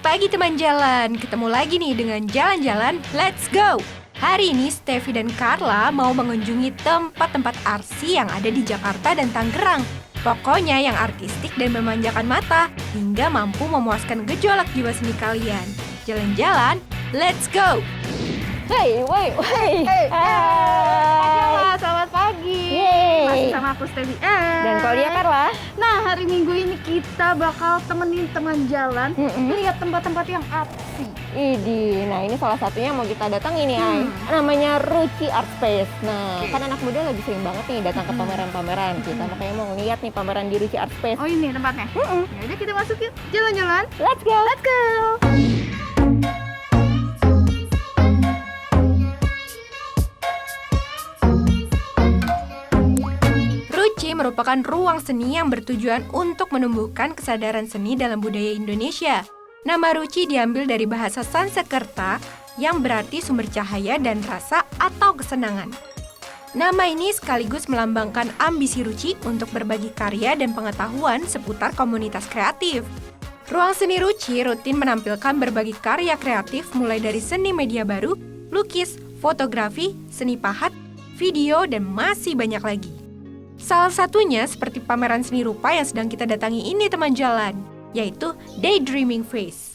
pagi teman jalan, ketemu lagi nih dengan jalan-jalan, let's go! Hari ini Steffi dan Carla mau mengunjungi tempat-tempat arsi yang ada di Jakarta dan Tangerang. Pokoknya yang artistik dan memanjakan mata, hingga mampu memuaskan gejolak jiwa seni kalian. Jalan-jalan, let's go! Hey. Selamat pagi. Yeay. Masih sama aku Steffi. Dan Claudia Carla. Nah, hari Minggu ini kita bakal temenin teman jalan lihat tempat-tempat yang artsy. Idi, nah ini salah satunya yang mau kita datangi nih, Ay. Namanya Ruci Art Space. Nah, kan anak muda lagi sering banget nih datang ke pameran-pameran. Kita makanya mau ngeliat nih pameran di Ruci Art Space. Oh, ini tempatnya? Ya udah kita masuk yuk. Jalan-jalan. Let's go! Let's go! Ruci merupakan ruang seni yang bertujuan untuk menumbuhkan kesadaran seni dalam budaya Indonesia. Nama Ruci diambil dari bahasa Sanskerta yang berarti sumber cahaya dan rasa atau kesenangan. Nama ini sekaligus melambangkan ambisi Ruci untuk berbagi karya dan pengetahuan seputar komunitas kreatif. Ruang seni Ruci rutin menampilkan berbagai karya kreatif mulai dari seni media baru, lukis, fotografi, seni pahat, video, dan masih banyak lagi. Salah satunya seperti pameran seni rupa yang sedang kita datangi ini teman jalan, yaitu Daydreaming Face.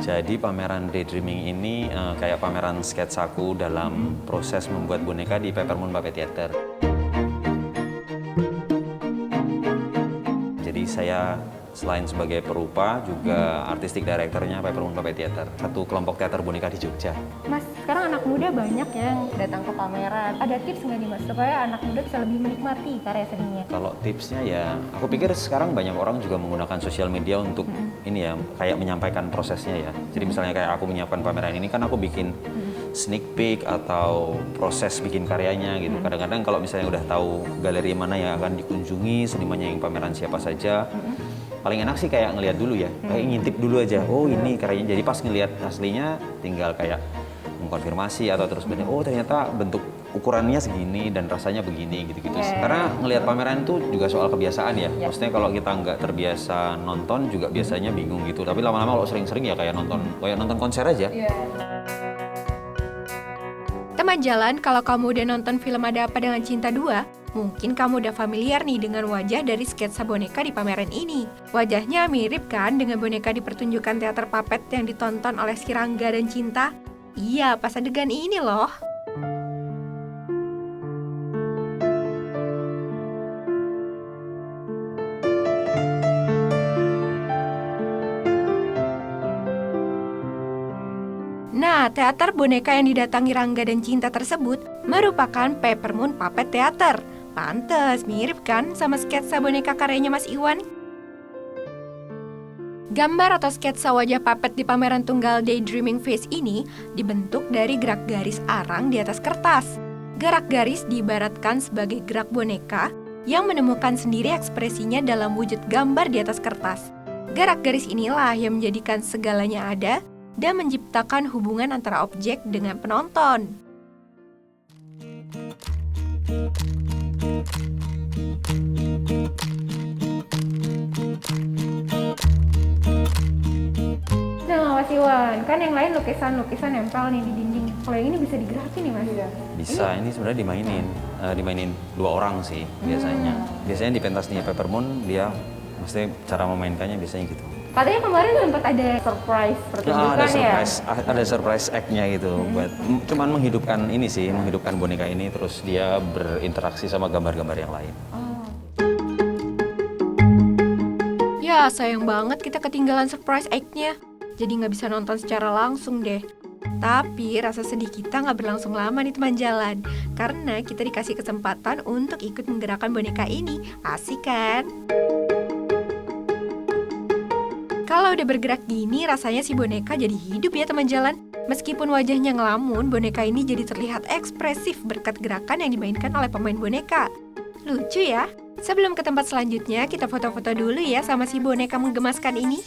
Jadi pameran Daydreaming ini kayak pameran sketsaku dalam proses membuat boneka di Peppermoon Puppet Theater. Jadi saya selain sebagai perupa juga artistic directornya Peppermoon Puppet Theater, satu kelompok teater boneka di Jogja. Mas, sekarang anak muda banyak yang datang ke pameran. Ada tips nggak nih Mas, supaya anak muda bisa lebih menikmati karya seninya? Kalau tipsnya ya, aku pikir sekarang banyak orang juga menggunakan sosial media untuk ini ya, kayak menyampaikan prosesnya ya. Jadi misalnya kayak aku menyiapkan pameran ini kan aku bikin sneak peek atau proses bikin karyanya gitu. Kadang-kadang kalau misalnya udah tahu galeri mana yang akan dikunjungi, senimannya yang pameran siapa saja, paling enak sih kayak ngelihat dulu ya, kayak ngintip dulu aja. Oh ini karyanya, jadi pas ngelihat aslinya tinggal kayak mengkonfirmasi atau terus bener, oh ternyata bentuk ukurannya segini dan rasanya begini gitu-gitu. Karena ngelihat pameran itu juga soal kebiasaan ya. Maksudnya kalau kita nggak terbiasa nonton juga biasanya bingung gitu. Tapi lama-lama kalau sering-sering ya kayak nonton konser aja. Teman jalan, kalau kamu udah nonton film Ada Apa Dengan Cinta 2, mungkin kamu udah familiar nih dengan wajah dari sketsa boneka di pameran ini. Wajahnya mirip kan dengan boneka di pertunjukan teater puppet yang ditonton oleh si Rangga dan Cinta? Iya, pas adegan ini loh. Nah, teater boneka yang didatangi Rangga dan Cinta tersebut merupakan Peppermoon Puppet Theater. Pantes, mirip kan sama sketsa boneka karyanya Mas Iwan? Gambar atau sketsa wajah puppet di pameran tunggal Daydreaming Face ini dibentuk dari gerak garis arang di atas kertas. Gerak garis diibaratkan sebagai gerak boneka yang menemukan sendiri ekspresinya dalam wujud gambar di atas kertas. Gerak garis inilah yang menjadikan segalanya ada dan menciptakan hubungan antara objek dengan penonton. Nah, Mas Iwan, kan yang lain lukisan nempel nih di dinding. Kalau yang ini bisa digerakin nih Mas? Bisa, ini sebenarnya dimainin 2 orang sih biasanya. Biasanya di pentasnya Peppermoon dia mesti cara memainkannya biasanya gitu. Katanya kemarin sempat ada surprise pertunjukan Ada surprise act-nya gitu buat cuman menghidupkan boneka ini terus dia berinteraksi sama gambar-gambar yang lain. Ya, sayang banget kita ketinggalan surprise act-nya. Jadi nggak bisa nonton secara langsung deh. Tapi rasa sedih kita nggak berlangsung lama nih teman jalan. Karena kita dikasih kesempatan untuk ikut menggerakkan boneka ini. Asik kan? Kalau udah bergerak gini, rasanya si boneka jadi hidup ya teman jalan. Meskipun wajahnya ngelamun, boneka ini jadi terlihat ekspresif berkat gerakan yang dimainkan oleh pemain boneka. Lucu ya? Sebelum ke tempat selanjutnya, kita foto-foto dulu ya sama si boneka menggemaskan ini.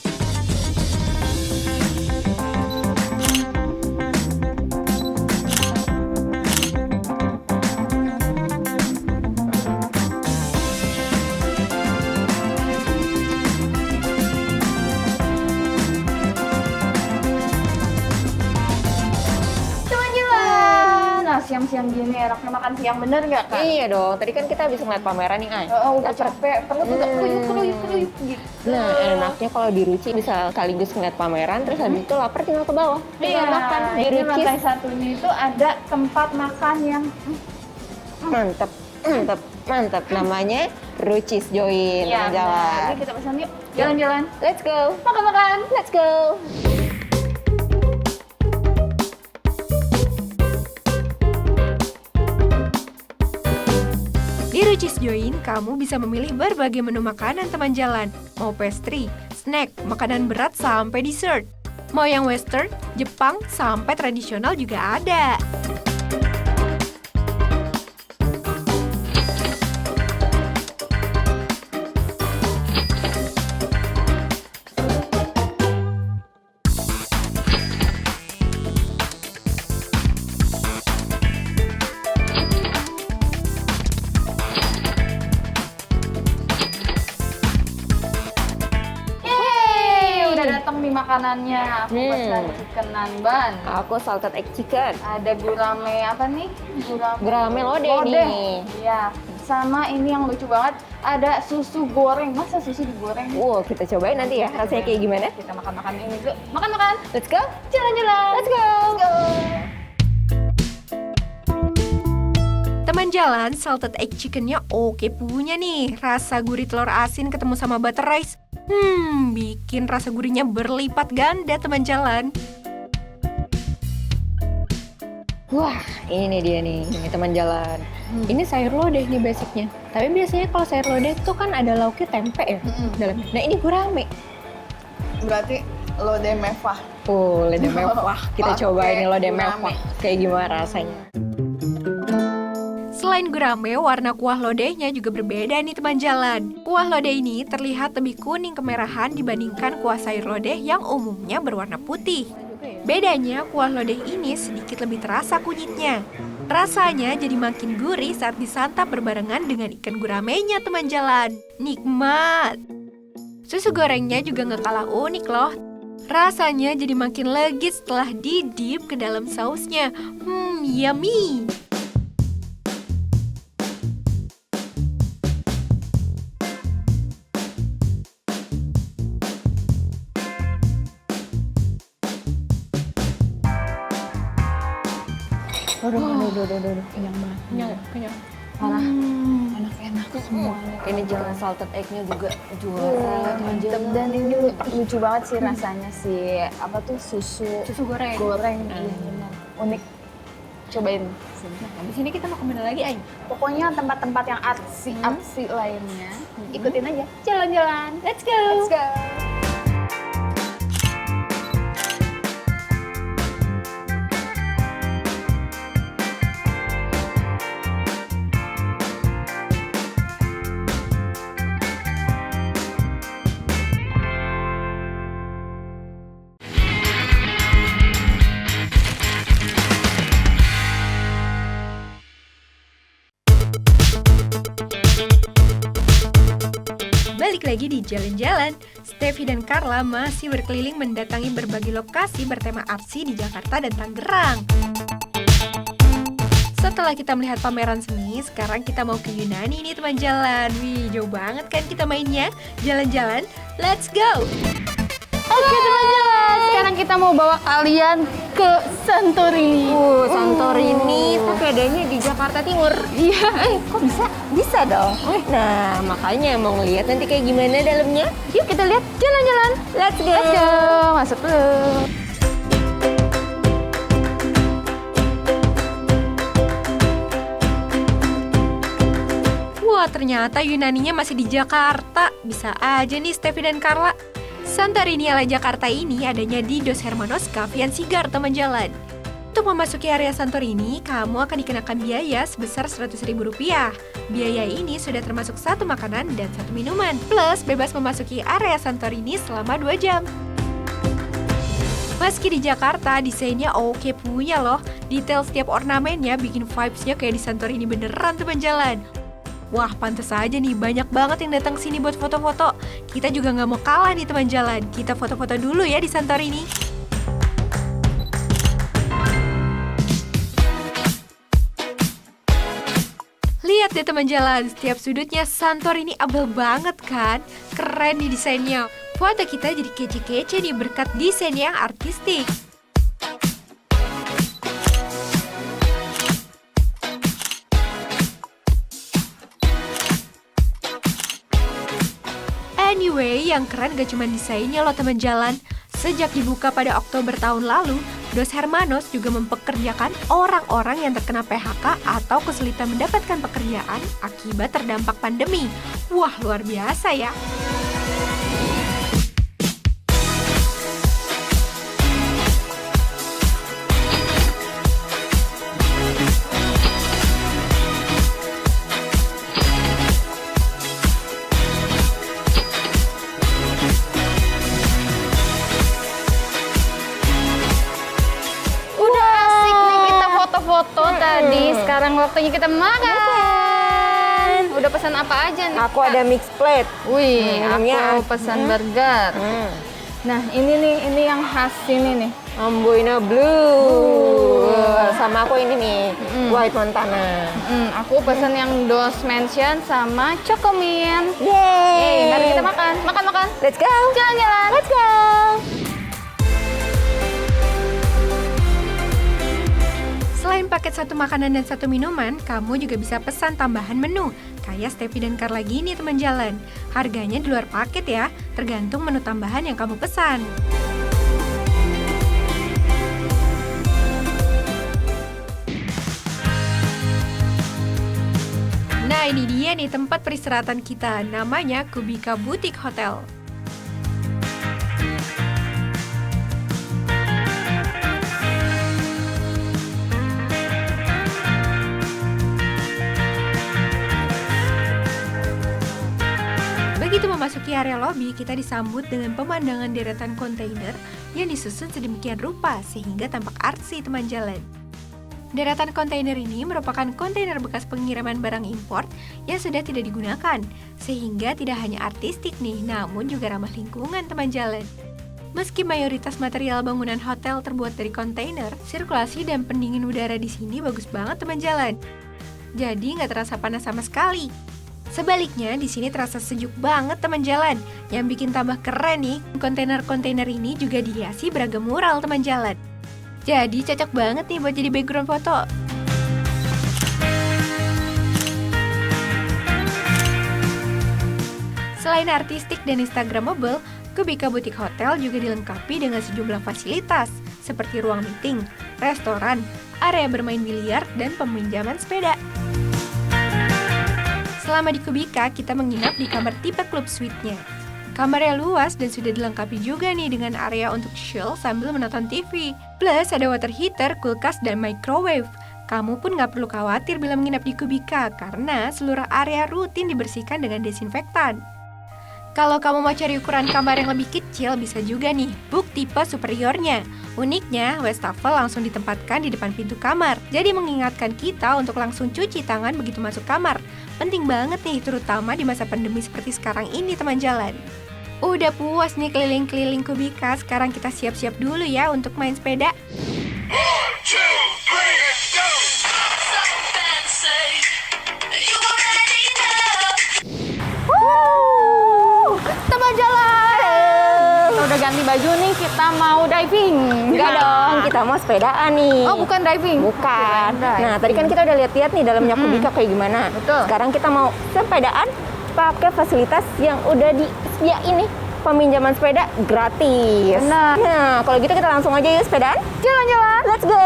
siang-siang gini enaknya makan siang, bener nggak Kak? Iya dong, tadi kan kita bisa ngeliat pameran nih, Ay. Udah capek, perut udah kruyuk gitu. Nah, enaknya kalau di Ruci bisa sekaligus ngeliat pameran, terus habis itu lapar tinggal ke bawah. Tinggal makan di ini Ruci. lantai satunya itu ada tempat makan yang Mantep, mantep, mantep. Namanya Rucis Join, ya, jalan. Jadi kita pesan yuk, jalan-jalan. Let's go, Makan-makan. let's go. Di Rucis Join, kamu bisa memilih berbagai menu makanan teman jalan. Mau pastry, snack, makanan berat sampai dessert. Mau yang western, Jepang, sampai tradisional juga ada. Udah datang nih makanannya. Aku pesan chicken nanban. Aku salted egg chicken. Ada gurame apa nih? Gurame lodeh nih. Iya. Sama ini yang lucu banget, ada susu goreng. Masa susu digoreng? Wow, kita cobain nanti ya, rasanya kayak gimana. Kita makan-makan ini dulu. Makan-makan. Let's go. Jalan-jalan. Let's go. Let's go. Teman jalan, salted egg chickennya oke punya nih. Rasa gurih telur asin ketemu sama butter rice. Bikin rasa gurihnya berlipat ganda teman jalan. Wah, ini dia nih, ini teman jalan. Ini sayur lodeh nih basicnya. Tapi biasanya kalau sayur lodeh tuh kan ada lauknya tempe ya dalamnya. Nah ini gurame. Berarti lodeh mewah. Oh, lodeh mewah. Kita Pakai cobain nih lodeh gurame. mewah. Kayak gimana rasanya? Selain gurame, warna kuah lodehnya juga berbeda nih teman jalan. Kuah lodeh ini terlihat lebih kuning kemerahan dibandingkan kuah sayur lodeh yang umumnya berwarna putih. Bedanya, kuah lodeh ini sedikit lebih terasa kunyitnya. Rasanya jadi makin gurih saat disantap berbarengan dengan ikan guramenya teman jalan. Nikmat! Susu gorengnya juga nggak kalah unik loh. Rasanya jadi makin legit setelah didip ke dalam sausnya. Yummy! Aduh. Kenyang banget. Kenyang. Parah. Enak-enak semua. Ini juga salted egg-nya juga juara. Mantep. Dan ini lucu banget sih rasanya sih. Apa tuh susu goreng. Bener. Unik. Cobain. Nah, habis ini kita mau kemana lagi, Ay? Pokoknya tempat-tempat yang artsy lainnya. Ikutin aja. Jalan-jalan. Let's go. Let's go. Balik lagi di Jalan-Jalan, Steffi dan Carla masih berkeliling mendatangi berbagai lokasi bertema artsy di Jakarta dan Tangerang. Setelah kita melihat pameran seni, sekarang kita mau ke Yunani nih teman jalan. Wih, jauh banget kan kita mainnya? Jalan-jalan, let's go! Oke teman-teman, sekarang kita mau bawa kalian ke Santorini. Santorini tapi adanya di Jakarta Timur. Iya, Kok bisa? Bisa dong. Nah, makanya mau ngeliat nanti kayak gimana dalamnya. yuk kita lihat jalan-jalan. Let's go. Let's go, masuk dulu. Wah, ternyata Yunaninya masih di Jakarta. Bisa aja nih Steffi dan Carla. Santorini ala Jakarta ini adanya di Dos Hermanos Cafe and Cigar teman jalan. Untuk memasuki area Santorini, kamu akan dikenakan biaya sebesar Rp100.000. Biaya ini sudah termasuk satu makanan dan satu minuman, plus bebas memasuki area Santorini selama 2 jam. Meski di Jakarta, desainnya oke punya loh. Detail setiap ornamennya bikin vibes-nya kayak di Santorini beneran teman jalan. Wah, pantes aja nih, banyak banget yang datang sini buat foto-foto. Kita juga nggak mau kalah nih teman jalan. Kita foto-foto dulu ya di Santorini. Lihat deh teman jalan, setiap sudutnya Santorini abal banget kan? Keren nih desainnya. Foto kita jadi kece-kece nih berkat desain yang artistik. Anyway, yang keren gak cuma desainnya loh teman jalan. Sejak dibuka pada Oktober tahun lalu, Dos Hermanos juga mempekerjakan orang-orang yang terkena PHK atau kesulitan mendapatkan pekerjaan akibat terdampak pandemi. Wah, luar biasa ya. Foto tadi, sekarang waktunya kita makan. Udah pesan apa aja nih? Aku ada mixed plate. Wih, minumnya aku pesan burger. Nah, ini yang khas ini nih. Amboina Blue. Sama aku ini nih, White Montana. Aku pesan yang Dos Mansion sama Chocomin. Yeay. Mari kita makan. Makan. Let's go. Jalan-jalan. Let's go. Selain paket satu makanan dan satu minuman, kamu juga bisa pesan tambahan menu. Kayak Steffi dan Carla gini teman jalan. Harganya di luar paket ya, tergantung menu tambahan yang kamu pesan. Nah ini dia nih tempat peristirahatan kita, namanya Kubika Boutique Hotel. Begitu memasuki area lobi, kita disambut dengan pemandangan deretan kontainer yang disusun sedemikian rupa sehingga tampak artsy teman jalan. Deretan kontainer ini merupakan kontainer bekas pengiriman barang impor yang sudah tidak digunakan, sehingga tidak hanya artistik nih, namun juga ramah lingkungan teman jalan. Meski mayoritas material bangunan hotel terbuat dari kontainer, sirkulasi dan pendingin udara di sini bagus banget teman jalan. Jadi nggak terasa panas sama sekali. Sebaliknya, di sini terasa sejuk banget teman jalan. Yang bikin tambah keren nih, kontainer-kontainer ini juga dihiasi beragam mural teman jalan. Jadi cocok banget nih buat jadi background foto. Selain artistik dan instagramable, Kubika Boutique Hotel juga dilengkapi dengan sejumlah fasilitas seperti ruang meeting, restoran, area bermain biliar, dan peminjaman sepeda. Selama di Kubika, kita menginap di kamar tipe klub suite-nya. Kamarnya luas dan sudah dilengkapi juga nih dengan area untuk chill sambil menonton TV. Plus ada water heater, kulkas, dan microwave. Kamu pun nggak perlu khawatir bila menginap di Kubika karena seluruh area rutin dibersihkan dengan desinfektan. Kalau kamu mau cari ukuran kamar yang lebih kecil, bisa juga nih book tipe superiornya. Uniknya, wastafel langsung ditempatkan di depan pintu kamar. Jadi mengingatkan kita untuk langsung cuci tangan begitu masuk kamar. Penting banget nih, terutama di masa pandemi seperti sekarang ini teman jalan. Udah puas nih keliling-keliling Kubika, sekarang kita siap-siap dulu ya untuk main sepeda. Teman jalan. Kita udah ganti baju nih, kita mau diving. Enggak dong, kita mau sepedaan nih. Oh, bukan diving? Bukan. Diving. Nah, tadi kan kita udah lihat-lihat nih dalamnya Kubika kayak gimana. Betul. Sekarang kita mau sepedaan pakai fasilitas yang udah disediain nih. Peminjaman sepeda gratis. Benar. Nah, kalau gitu kita langsung aja yuk sepedaan. Jalan-jalan. Let's go.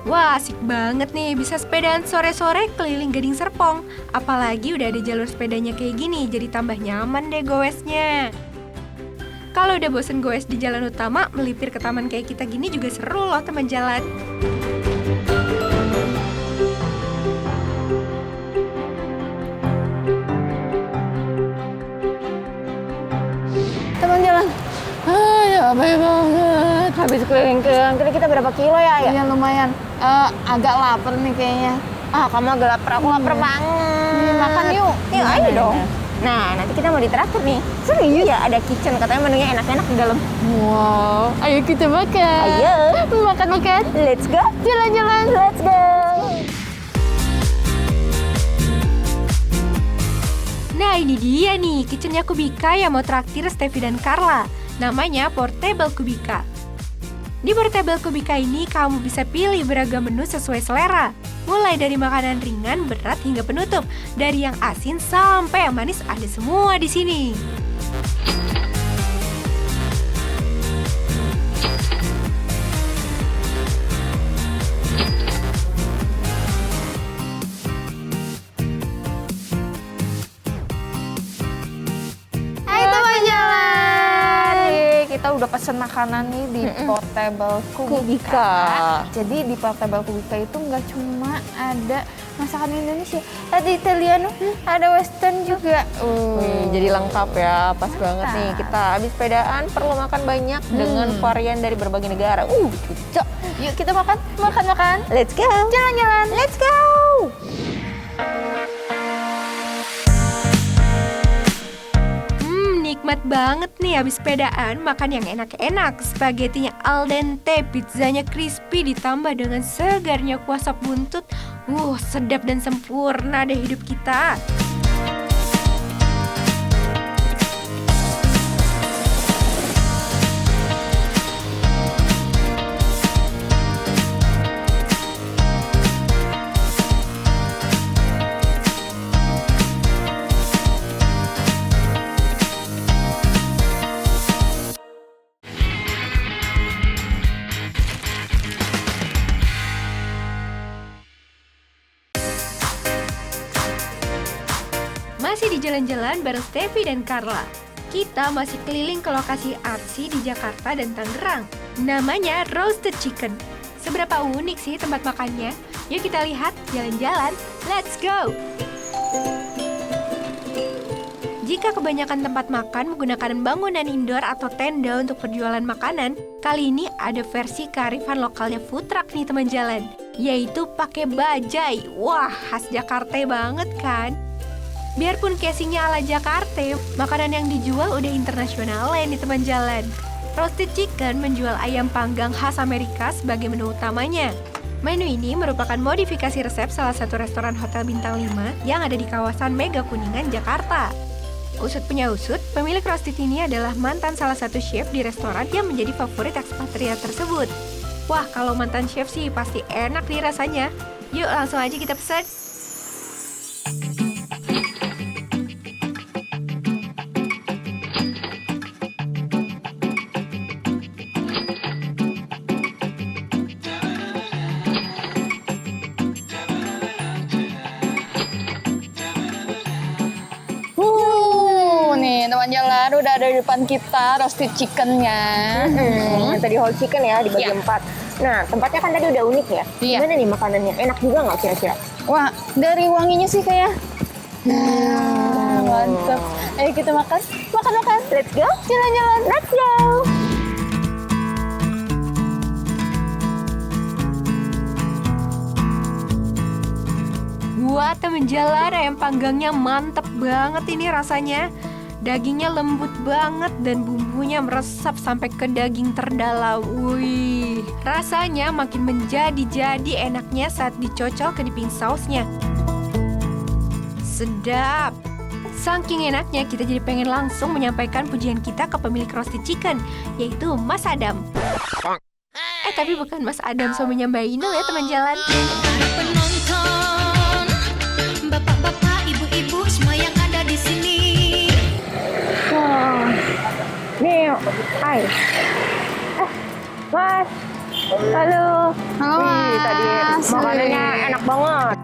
Wah, asik banget nih bisa sepedaan sore-sore keliling Gading Serpong. Apalagi udah ada jalur sepedanya kayak gini, jadi tambah nyaman deh goesnya. Kalau udah bosen goes di jalan utama, melipir ke taman kayak kita gini juga seru loh teman jalan. Teman jalan. Capek banget. Habis keliling-keliling, tadi kita berapa kilo ya? Iya lumayan. Agak lapar nih kayaknya. Ah, kamu agak lapar, aku lapar banget. Makan yuk. Yuk, ayo dong. Nah, nanti kita mau ditraktir nih. Serius? Iya, ada kitchen. Katanya menunya enak-enak di dalam. Wow, ayo kita makan. Ayo. Makan-makan. Let's go. Jalan-jalan. Let's go. Nah ini dia nih, kitchennya Kubika yang mau traktir Steffi dan Carla. Namanya Portable Kubika. Di Portable Kubika ini kamu bisa pilih beragam menu sesuai selera. Mulai dari makanan ringan, berat hingga penutup. Dari yang asin sampai yang manis ada semua di sini. Kita udah pesen makanan nih di Portable Kubika. Kubika. Jadi di Portable Kubika itu nggak cuma ada masakan Indonesia, ada Italiano, ada Western juga. Wih, jadi lengkap ya, pas banget nih. Kita habis sepedaan perlu makan banyak dengan varian dari berbagai negara. Cocok. Yuk kita makan. Let's go. Jalan-jalan. Let's go. Nikmat banget nih habis sepedaan makan yang enak-enak. Spagettinya al dente, pizzanya crispy ditambah dengan segarnya kuah sop buntut. Sedap dan sempurna deh hidup kita. Masih di jalan-jalan bareng Steffi dan Carla. Kita masih keliling ke lokasi artsy di Jakarta dan Tangerang. Namanya Roasted Chicken. Seberapa unik sih tempat makannya? Yuk kita lihat, jalan-jalan, let's go! Jika kebanyakan tempat makan menggunakan bangunan indoor atau tenda untuk perjualan makanan, kali ini ada versi kearifan lokalnya food truck nih teman jalan, yaitu pakai bajai. Wah, khas Jakarta banget kan? Biarpun casingnya ala Jakarta, makanan yang dijual udah internasional nih teman jalan. Roasted Chicken menjual ayam panggang khas Amerika sebagai menu utamanya. Menu ini merupakan modifikasi resep salah satu restoran hotel bintang 5 yang ada di kawasan Mega Kuningan, Jakarta. Usut punya usut, pemilik roasted ini adalah mantan salah satu chef di restoran yang menjadi favorit ekspatriat tersebut. Wah, kalau mantan chef sih pasti enak nih rasanya. Yuk langsung aja kita pesan. Nih teman jalan udah ada di depan kita roasted chickennya. Tadi whole chicken ya dibagi 4. Nah, tempatnya kan tadi udah unik ya. Iya. Gimana nih makanannya? Enak juga nggak kira-kira? Wah, dari wanginya sih kayak mantap. Ayo kita makan. Let's go. Jalan-jalan. Let's go. Buat temen jalan, ayam panggangnya mantep banget ini rasanya. Dagingnya lembut banget dan bumbunya meresap sampai ke daging terdalam. Wih, rasanya makin menjadi-jadi enaknya saat dicocol ke dipping sausnya. Sedap. Saking enaknya kita jadi pengen langsung menyampaikan pujian kita ke pemilik roasted chicken, yaitu Mas Adam. Tapi bukan Mas Adam suaminya Mbak Inul ya teman jalan. Penonton, bapak-bapak, ibu-ibu, semua yang ada di sini. Wah. Nih, hai. Mas. Halo. Halo, Wih, tadi Mas. makanannya enak banget.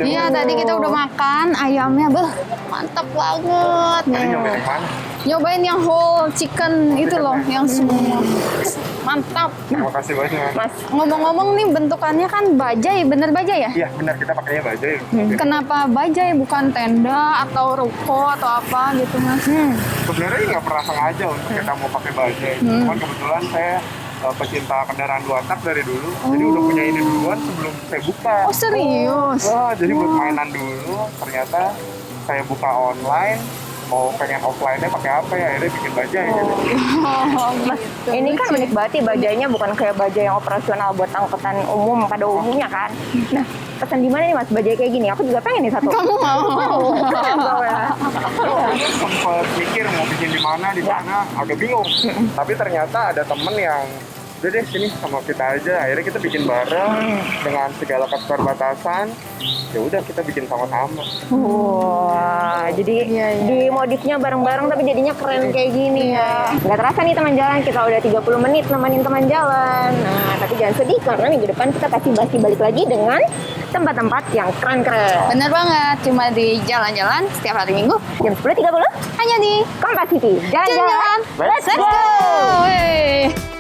Iya, tadi kita udah makan ayamnya, mantap banget. Nyobain yang whole chicken itu loh, yang semua. Mantap. Terima kasih banyak. Mas, Ngomong-ngomong nih bentukannya kan bajai, bener bajai ya? Iya benar, kita pakainya bajai. Kenapa bajai bukan tenda atau ruko atau apa gitu Mas? Sebenarnya nggak pernah sengaja untuk kita mau pakai bajai. Cuman kebetulan saya pecinta kendaraan 2 tak dari dulu. Jadi udah punya ini duluan sebelum saya buka. Oh serius? Jadi buat mainan dulu, ternyata saya buka online, mau pengen offline-nya pakai apa ya, akhirnya bikin bajai gitu. Oh, Mas, gitu. ini kan Lucu. unik banget ya, bajainya bukan kayak bajai yang operasional buat angkutan umum pada umumnya kan. Nah, pesan di mana nih Mas bajai kayak gini? Aku juga pengen nih satu. Kamu mau? Mau ya? Sempet mikir mau bikin di mana, agak bingung. Tapi ternyata ada temen yang udah deh sini sama kita aja, akhirnya kita bikin bareng dengan segala keterbatasan. Ya udah kita bikin sama-sama. Wah, jadi Iya, iya. di modifnya bareng-bareng tapi jadinya keren kayak gini ya. Nggak terasa nih teman jalan, kita udah 30 menit nemenin teman jalan. Nah, tapi jangan sedih karena minggu depan kita kasih balik lagi dengan tempat-tempat yang keren-keren. Bener banget, cuma di jalan-jalan setiap hari Minggu. Jam 10.30 Hanya di Kompas TV. Jalan-jalan. Jalan-jalan. Let's go! Wey.